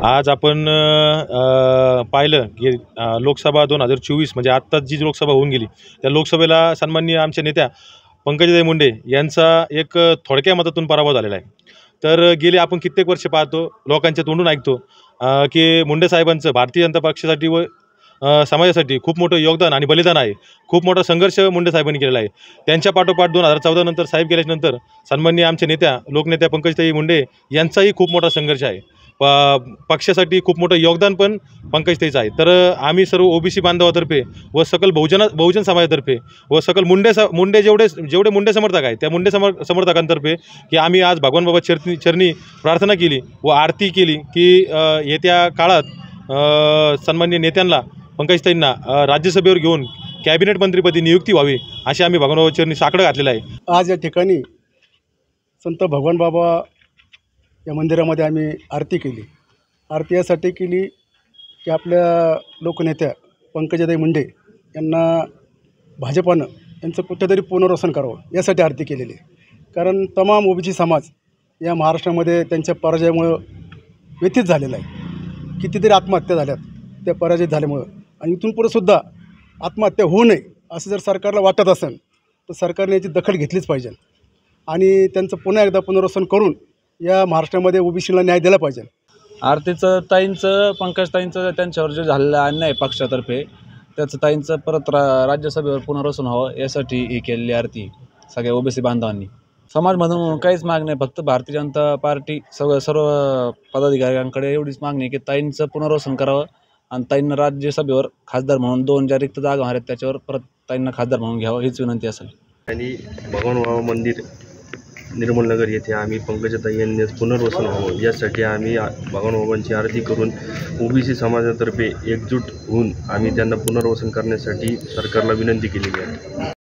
आज आपण पाहिलं की लोकसभा 2024 म्हणजे आत्ताच जी लोकसभा होऊन गेली त्या लोकसभेला सन्माननीय आमच्या नेत्या पंकजाताई मुंडे यांचा एक थोडक्या मतातून पराभव झालेला आहे। तर गेले आपण कित्येक वर्ष पाहतो, लोकांच्या तोंडून ऐकतो की मुंडे साहेबांचं भारतीय जनता पक्षासाठी व समाजासाठी खूप मोठं योगदान आणि बलिदान आहे। खूप मोठा संघर्ष मुंडे साहेबांनी केलेला आहे। त्यांच्या पाठोपाठ 2014 नंतर साहेब गेल्यानंतर सन्माननीय आमच्या नेत्या लोकनेत्या पंकजाताई मुंडे यांचाही खूप मोठा संघर्ष आहे। पक्षासाठी खूप मोठं योगदान पण पंकजताईचं आहे। तर आम्ही सर्व ओबीसी बांधवातर्फे व सकल बहुजन समाजातर्फे व सकल मुंडे जेवढे मुंडे समर्थक आहेत त्या मुंडे समर्थकांतर्फे की आम्ही आज भगवान बाबा चरणी प्रार्थना केली व आरती केली की येत्या काळात सन्माननीय नेत्यांना पंकजताईंना राज्यसभेवर घेऊन कॅबिनेट मंत्रीपदी नियुक्ती व्हावी अशी आम्ही भगवान बाबा चरणी साकडं घातलेलं आहे। आज या ठिकाणी संत भगवान बाबा या मंदिरामध्ये आम्ही आरती केली। आरती यासाठी केली की आपल्या लोकनेत्या पंकजाताई मुंडे यांना भाजपानं यांचं कुठेतरी पुनर्वसन करावं यासाठी आरती केलेली आहे। कारण तमाम ओबीसी समाज या महाराष्ट्रामध्ये त्यांच्या पराजयामुळं व्यथित झालेला आहे। कितीतरी आत्महत्या झाल्यात त्या पराजित झाल्यामुळं, आणि इथून पुढे सुद्धा आत्महत्या होऊ नये असं जर सरकारला वाटत असेल तर सरकारने याची दखल घेतलीच पाहिजे आणि त्यांचं पुन्हा एकदा पुनर्वसन करून या महाराष्ट्रामध्ये ओबीसीला न्याय दिला पाहिजे। आरतीचं ताईंचं पंकजताईंचं त्यांच्यावर जे झालेलं अन्याय पक्षातर्फे त्याचं ताईंचं परत राज्यसभेवर पुनर्वसन व्हावं यासाठी ही केलेली आरती सगळ्या ओबीसी बांधवांनी। समाजमधून म्हणून काहीच मागणी नाही, फक्त भारतीय जनता पार्टी सर्व पदाधिकाऱ्यांकडे एवढीच मागणी आहे की ताईंचं पुनर्वसन करावं आणि ताईंना राज्यसभेवर खासदार म्हणून 2 ज्या रिक्त जागा आहेत त्याच्यावर परत ताईंना खासदार म्हणून घ्यावं हीच विनंती असेल। आणि भगवान बाबा मंदिर निर्मलनगर येथे आम्ही पंकजाताई यांनी पुनर्वसन व्हावं यासाठी आम्ही भगवान बाबांची आरती करून ओबीसी समाजातर्फे एकजूट होऊन आम्ही त्यांना पुनर्वसन करण्यासाठी सरकारला विनंती केलेली आहे।